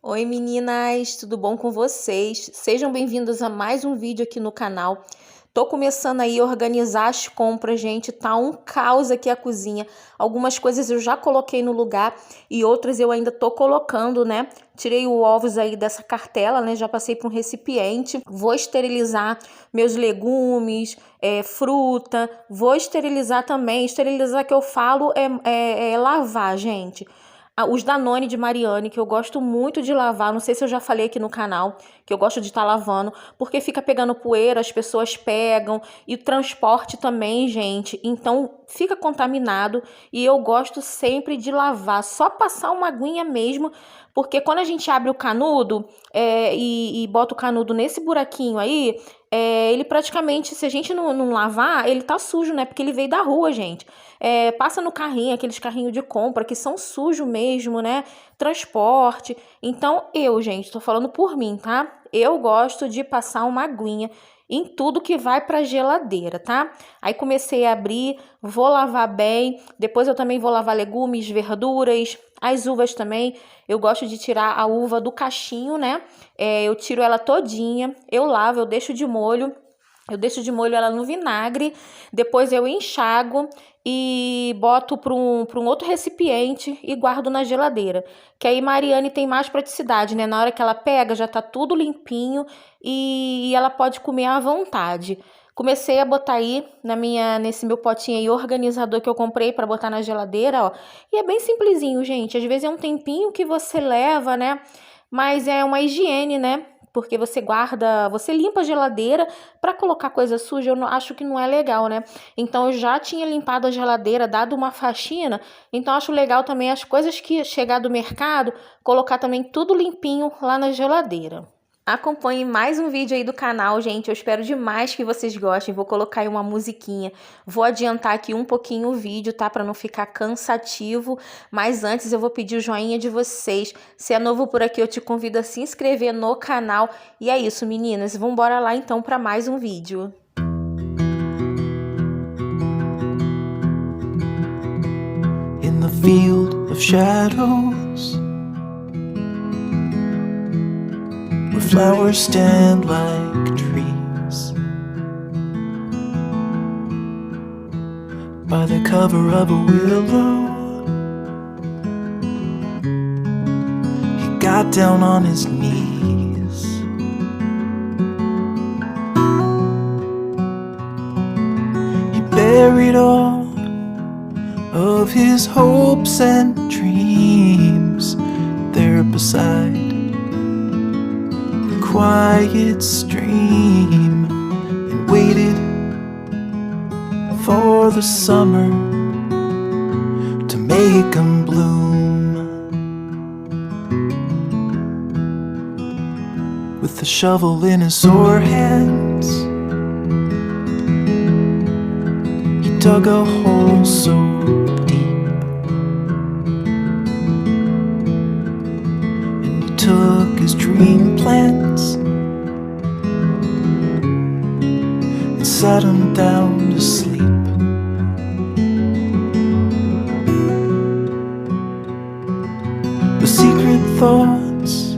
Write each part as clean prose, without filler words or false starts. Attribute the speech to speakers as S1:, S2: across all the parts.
S1: Oi meninas, tudo bom com vocês? Sejam bem-vindas a mais um vídeo aqui no canal. Tô começando aí a organizar as compras, gente, tá um caos aqui a cozinha. Algumas coisas eu já coloquei no lugar e outras eu ainda tô colocando, né? Tirei os ovos aí dessa cartela, né? Já passei para um recipiente. Vou esterilizar meus legumes, fruta. Vou esterilizar também. Esterilizar que eu falo é lavar, gente. Os Danone de Mariane, que eu gosto muito de lavar, não sei se eu já falei aqui no canal, que eu gosto de estar lavando, porque fica pegando poeira, as pessoas pegam, e o transporte também, gente, então fica contaminado, e eu gosto sempre de lavar, só passar uma aguinha mesmo, porque quando a gente abre o canudo e bota o canudo nesse buraquinho aí, ele praticamente, se a gente não lavar, ele tá sujo, né? Porque ele veio da rua, gente. Passa no carrinho, aqueles carrinhos de compra que são sujos mesmo, né? Transporte. Então, gente, tô falando por mim, tá? Eu gosto de passar uma aguinha em tudo que vai pra geladeira, tá? Aí comecei a abrir, vou lavar bem, depois eu também vou lavar legumes, verduras, as uvas também. Eu gosto de tirar a uva do cachinho, né? Eu tiro ela todinha, eu lavo, eu deixo de molho. Eu deixo de molho ela no vinagre, depois eu enxago e boto para um outro recipiente e guardo na geladeira. Que aí Mariane tem mais praticidade, né? Na hora que ela pega, já tá tudo limpinho e ela pode comer à vontade. Comecei a botar aí nesse meu potinho aí organizador que eu comprei para botar na geladeira, ó. E é bem simplesinho, gente. Às vezes é um tempinho que você leva, né? Mas é uma higiene, né? Porque você guarda, você limpa a geladeira para colocar coisa suja, acho que não é legal, né? Então eu já tinha limpado a geladeira, dado uma faxina, então acho legal também as coisas que chegar do mercado, colocar também tudo limpinho lá na geladeira. Acompanhe mais um vídeo aí do canal, gente. Eu espero demais que vocês gostem. Vou colocar aí uma musiquinha. Vou adiantar aqui um pouquinho o vídeo, tá? Para não ficar cansativo. Mas antes eu vou pedir o joinha de vocês. Se é novo por aqui, eu te convido a se inscrever no canal. E é isso, meninas. Vamos embora lá então para mais um vídeo.
S2: In the field of shadows, where flowers stand like trees, by the cover of a willow, he got down on his knees. He buried all of his hopes and dreams there beside the quiet stream, and waited for the summer to make him bloom. With the shovel in his sore hands, he dug a hole so deep, and he took his dream plants and sat him down to sleep. The secret thoughts,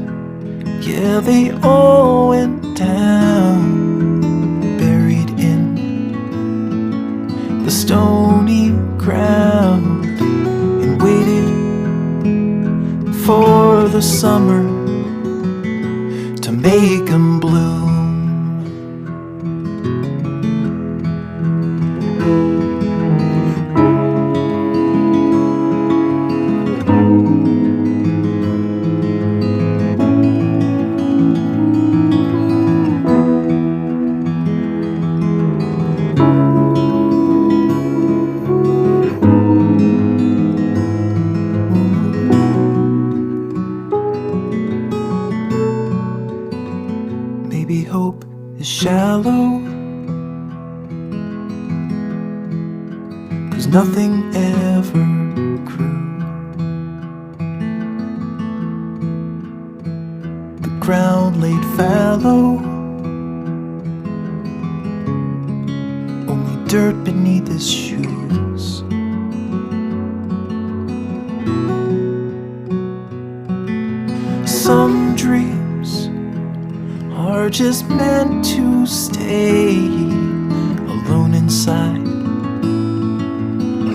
S2: yeah, they all went down, buried in the stony ground, and waited for the summer to make him bloom. Maybe hope is shallow, 'cause nothing ever grew. The ground laid fallow, only dirt beneath his shoes. some dreams are just meant to stay alone inside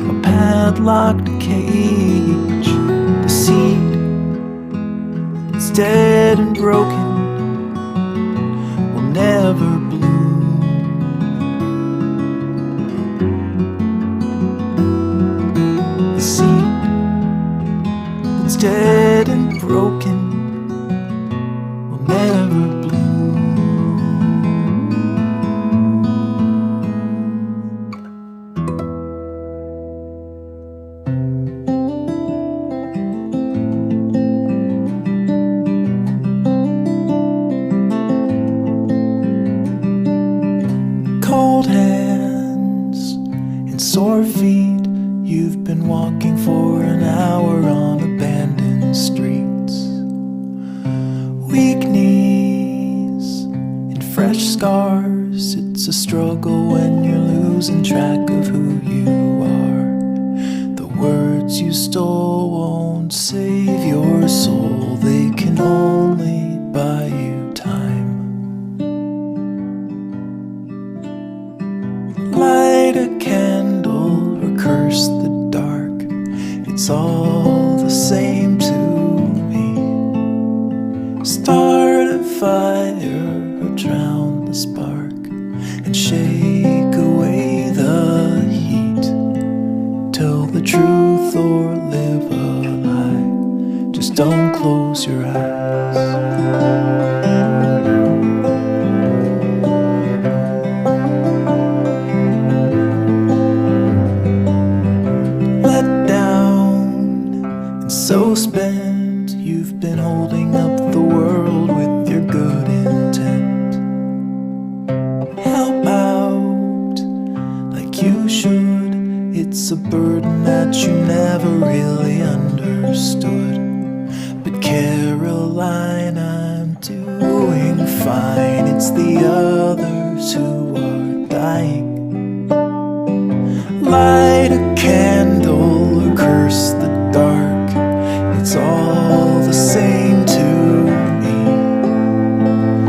S2: a padlocked cage. The seed that's dead and broken will never bloom. The seed that's dead and broken will never bloom. Cold hands and sore feet, you've been walking for an hour on abandoned streets. Weak knees and fresh scars, it's a struggle when you're losing track of who you are. The words you stole won't save your soul, they can only buy you time. Light a candle or curse the dark, it's all the same to me. Start a fire or drown the spark and shake away the heat. Tell the truth or live a lie, just don't close your eyes. So spent, you've been holding up the world with your good intent. Help out like you should, it's a burden that you never really understood. But Caroline, I'm doing fine, it's the others who are dying. Light a candle or curse the dark, it's all the same to me.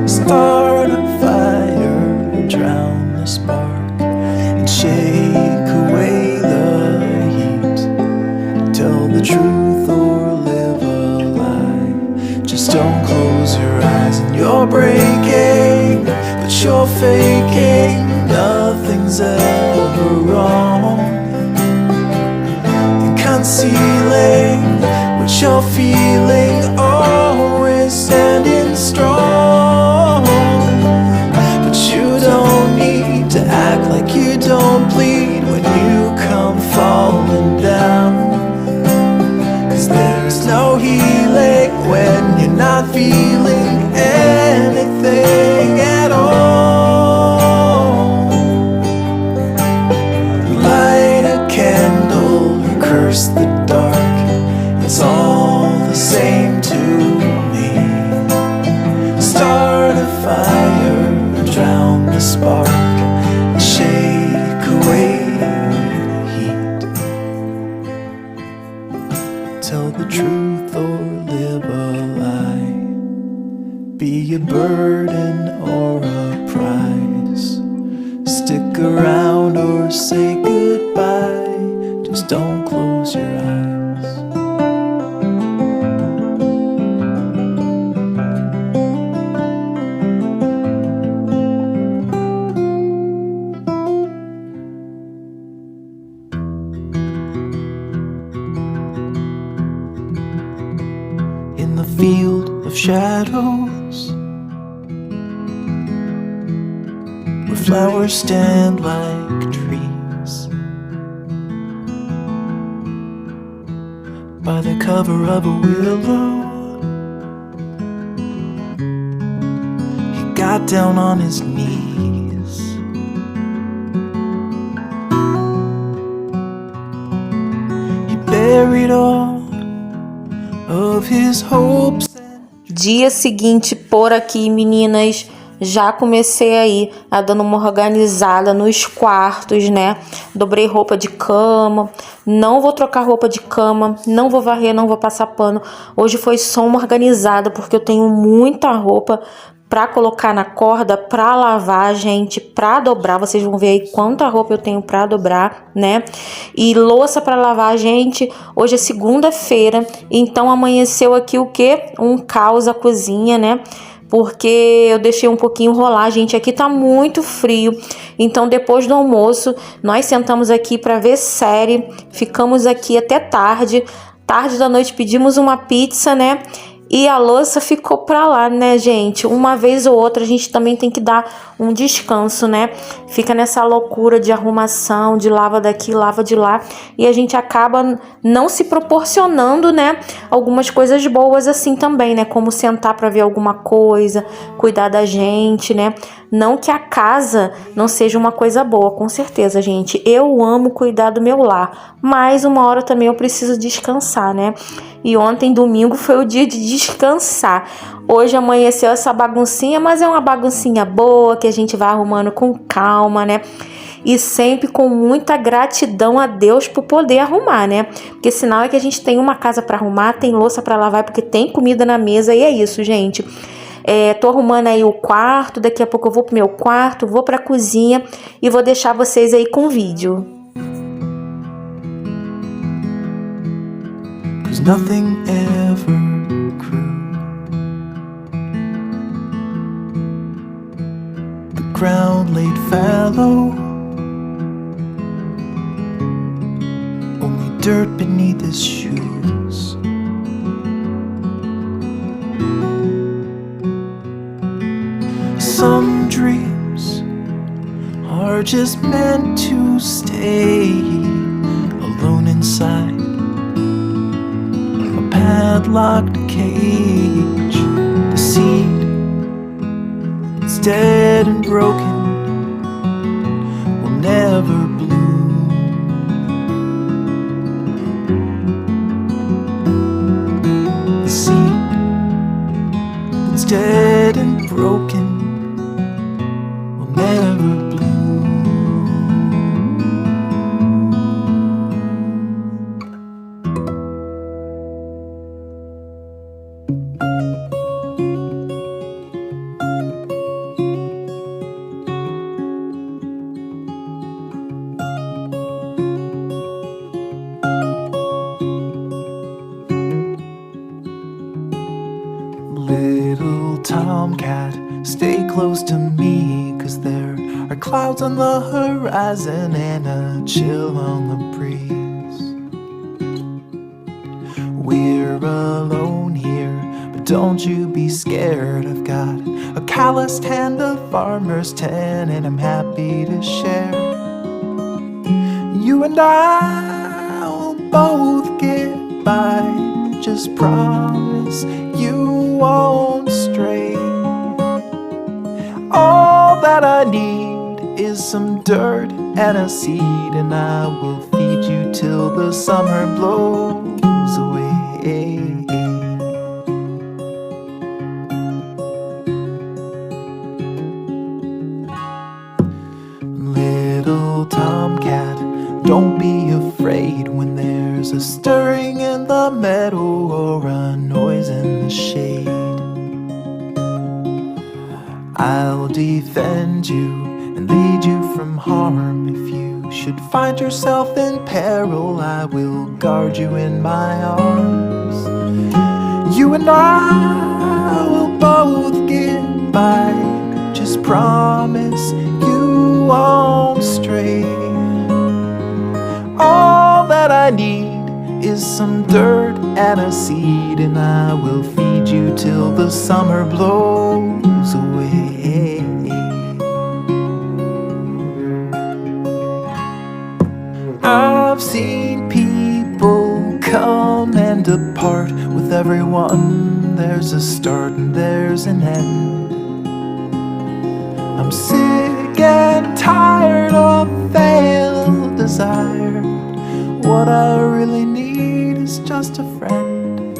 S2: Start a fire or drown the spark and shake away the heat. Tell the truth or live a lie, just don't close your eyes. And you're breaking, but you're faking, nothing's ever wrong. And concealing what you're feeling, always standing strong. But you don't need to act like you don't bleed when you come falling down. 'Cause there's no healing when you're not feeling anything at all. Light a candle or curse the dark, it's all the same to me. Start a fire or drown the spark and shake away the heat. Tell the truth or live a lie, be a burden or a prize. Stick around or say goodbye, just don't close your eyes. In the field of shadows, where flowers stand like trees, by the cover of a willow, he got down on his knees. He buried all of his hopes.
S1: Dia seguinte por aqui, meninas. já comecei aí a dando uma organizada nos quartos, né? Dobrei roupa de cama, não vou trocar roupa de cama, não vou varrer, não vou passar pano. Hoje foi só uma organizada, porque eu tenho muita roupa pra colocar na corda, pra lavar, gente, pra dobrar. Vocês vão ver aí quanta roupa eu tenho pra dobrar, né? E louça pra lavar, gente. Hoje é segunda-feira, então amanheceu aqui o quê? Um caos a cozinha, né? Porque eu deixei um pouquinho rolar, gente. Aqui tá muito frio. Então, depois do almoço, nós sentamos aqui pra ver série. Ficamos aqui até tarde. Tarde da noite pedimos uma pizza, né? E a louça ficou pra lá, né, gente? Uma vez ou outra a gente também tem que dar um descanso, né? Fica nessa loucura de arrumação, de lava daqui, lava de lá. E a gente acaba não se proporcionando, né? Algumas coisas boas assim também, né? Como sentar pra ver alguma coisa, cuidar da gente, né? Não que a casa não seja uma coisa boa, com certeza, gente. Eu amo cuidar do meu lar, mas uma hora também eu preciso descansar, né? E ontem, domingo, foi o dia de descansar. Hoje amanheceu essa baguncinha, mas é uma baguncinha boa, que a gente vai arrumando com calma, né? E sempre com muita gratidão a Deus por poder arrumar, né? Porque sinal é que a gente tem uma casa para arrumar, tem louça para lavar, porque tem comida na mesa, e é isso, gente. Tô arrumando aí o quarto, daqui a pouco eu vou pro meu quarto, vou pra cozinha e vou deixar vocês aí com o vídeo.
S2: Cause nothing ever grew. The ground laid fallow, only dirt beneath his shoes. Some dreams are just meant to stay alone inside a padlocked cage. The seed is dead and broken, will never bloom. The seed that's dead and broken never bloom. Little tomcat, stay close to me, 'cause there are clouds on the horizon and a chill on the breeze. We're alone here, but don't you be scared. I've got a calloused hand, a farmer's tan, and I'm happy to share. You and I will both get by. Just promise you won't stray. All that I need is some dirt and a seed, and I will feed you till the summer blows away. Little tomcat, don't be afraid when there's a stirring in the meadow or a noise in the shade. I'll defend you and lead you from harm. If you should find yourself in peril, I will guard you in my arms. You and I will both get by. Just promise you won't stray. All that I need is some dirt and a seed, and I will feed you till the summer blows away. I've seen people come and depart. With everyone there's a start and there's an end. I'm sick and tired of failed desire. What I really need is just a friend.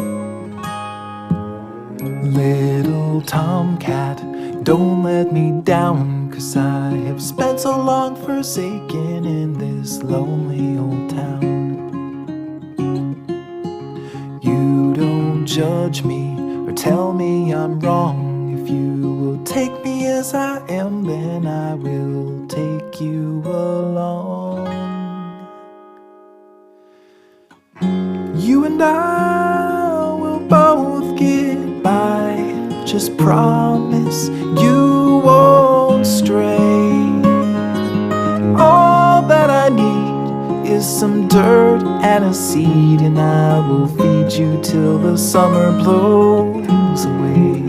S2: Little old tomcat, don't let me down, 'cause I have spent so long forsaken in this lonely old town. You don't judge me or tell me I'm wrong. If you will take me as I am, then I will take you along. You and I will both get by. Just promise you won't stray. All that I need is some dirt and a seed, and I will feed you till the summer blows away.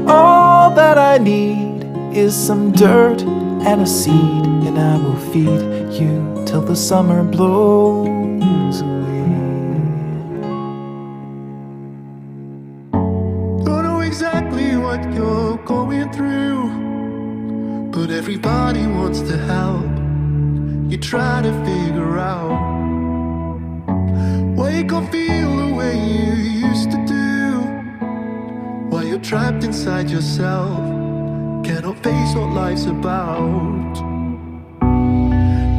S2: All that I need is some dirt and a seed, and I will feed you till the summer blows away.
S3: Don't know exactly what you're going through, but everybody wants to help. You try to figure out why you can't feel the way you used to do, why you're trapped inside yourself, cannot face what life's about.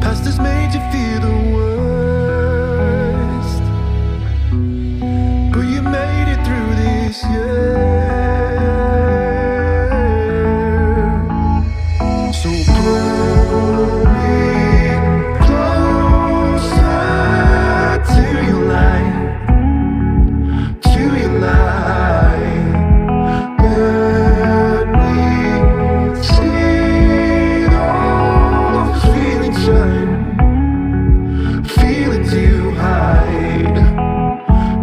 S3: Past has made you feel the worst, but you made it through this year. So pull me closer to your light, to your light. Let me see those feelings shine, feelings you hide.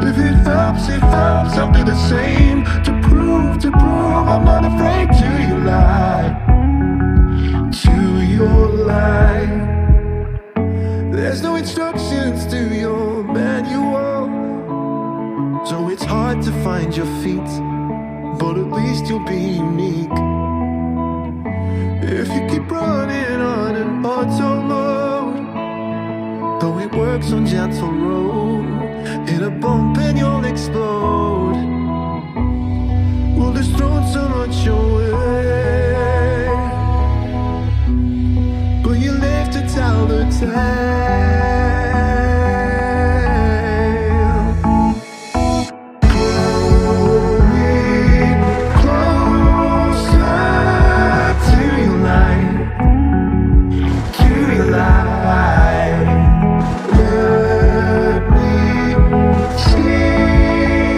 S3: If it helps, I'll do the same. To prove, I'm not afraid to your light, to your light. There's no instructions to your manual, so it's hard to find your feet, but at least you'll be unique. If you keep running on an auto mode, though it works on gentle road, hit a bump and you'll explode. Well, there's thrown so much your way, but you live to tell the tale. Pull me closer to your light, to your light. Let me see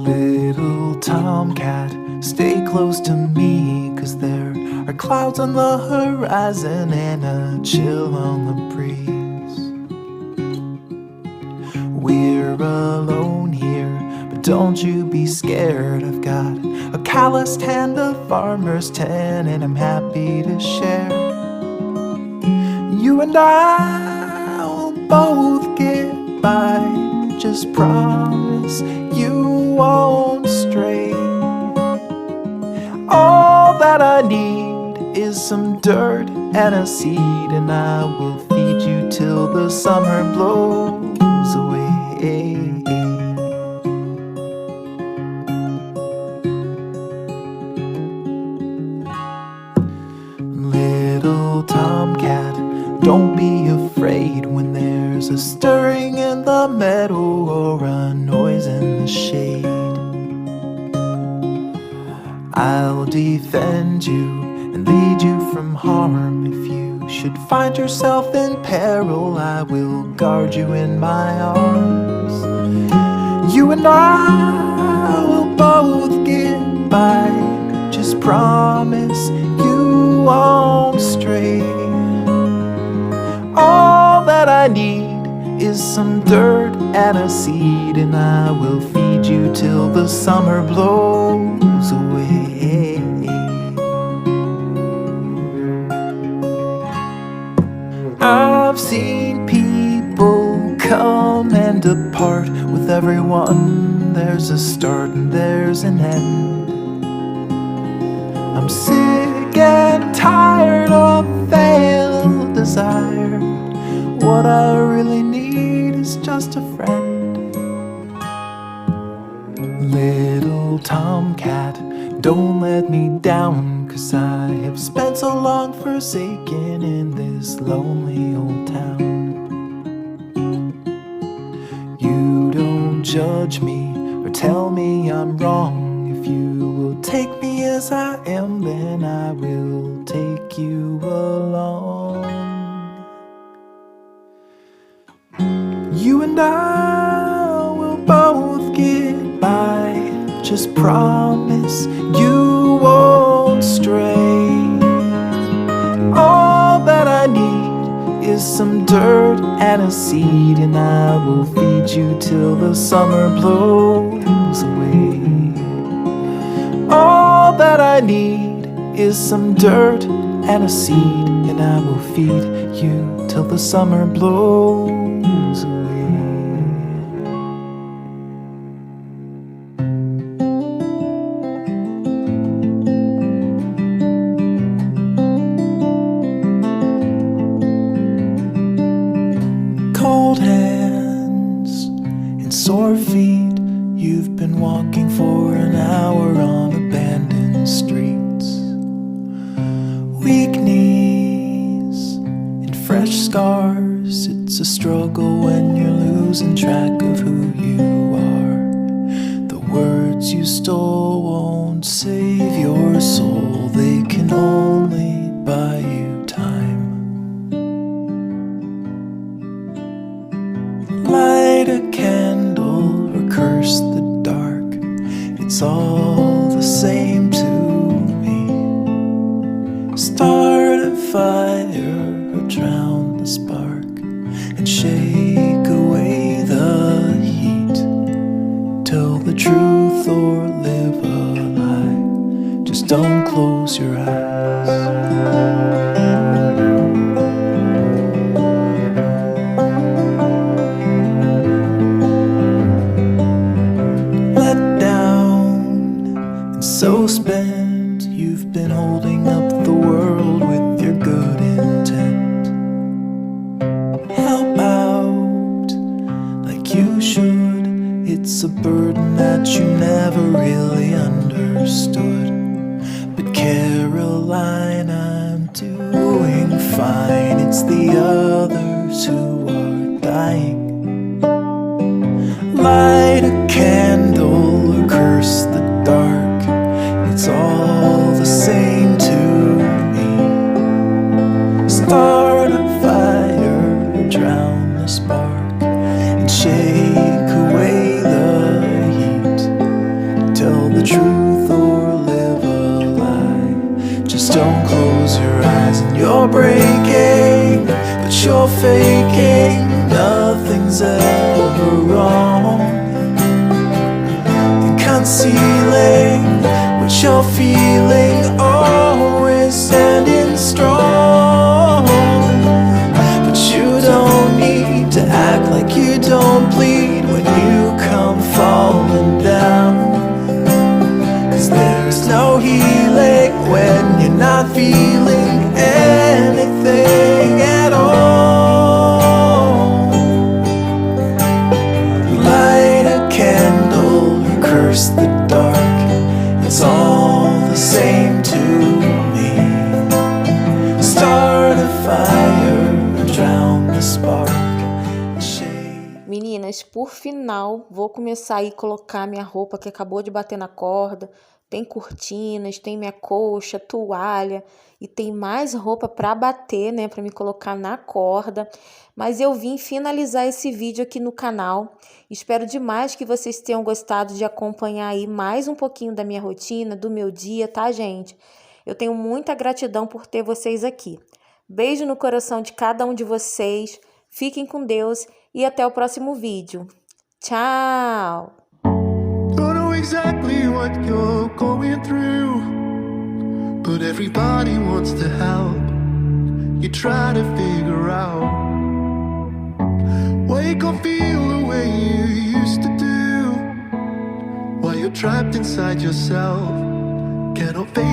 S2: Little tomcat, stay close to me, 'cause there are clouds on the horizon and a chill on the breeze. We're alone here, but don't you be scared. I've got a calloused hand, a farmer's tan, and I'm happy to share. You and I will both get by. Just promise you won't stray. All that I need is some dirt and a seed, and I will feed you till the summer blows away. Little tomcat, don't be afraid when there's a stirring in the meadow or a noise in the shade. I'll defend you and lead you from harm. If you should find yourself in peril, I will guard you in my arms. You and I will both get by. Just promise you won't stray. All that I need is some dirt and a seed, and I will feed you till the summer blows away. I've seen people come and depart. With everyone there's a start and there's an end. I'm sick and tired of failed desire. What I really need is just a friend. Little tomcat, don't let me down, 'cause I have spent so long forsaken in this lonely old town. You don't judge me or tell me I'm wrong. If you will take me as I am, then I will take you along. You and I will both get by. Just promise you won't stray. All that I need is some dirt and a seed, and I will feed you till the summer blows away. All that I need is some dirt and a seed, and I will feed you till the summer blows away. Cold hands and sore feet, you've been walking for an hour on abandoned streets. Weak knees and fresh scars, it's a struggle when you're losing track of who you are. The words you stole won't save your soul, they can only buy you time. Light a candle or curse the dark, it's all the same to me. Start a fire or drown the spark, and shake away the heat. Tell the truth or live a lie, just don't close your eyes. So spent, you've been holding up the world with your good intent. Help out like you should, it's a burden that you never really understood. But Caroline, I'm doing fine, it's the others who are dying. Light a candle or curse the dark, it's all the same to me. Start a fire or drown the spark, and shake away the heat. concealing what you're feeling, always standing strong. But you don't need to act like you don't bleed when you come falling down. 'Cause there's no healing when you're not feeling anything at all. Light a candle, curse the dark, it's all the same to me. Start a fire, drown the spark.
S1: Meninas, por final, vou começar aí a colocar minha roupa que acabou de bater na corda. Tem cortinas, tem minha colcha, toalha e tem mais roupa para bater, né, para me colocar na corda. Mas eu vim finalizar esse vídeo aqui no canal. Espero demais que vocês tenham gostado de acompanhar aí mais um pouquinho da minha rotina, do meu dia, tá, gente? Eu tenho muita gratidão por ter vocês aqui. Beijo no coração de cada um de vocês. Fiquem com Deus e até o próximo vídeo. Tchau!
S3: Don't know exactly what you're going through, but everybody wants to help. You try to figure out why you can't feel the way you used to do, why you're trapped inside yourself, cannot face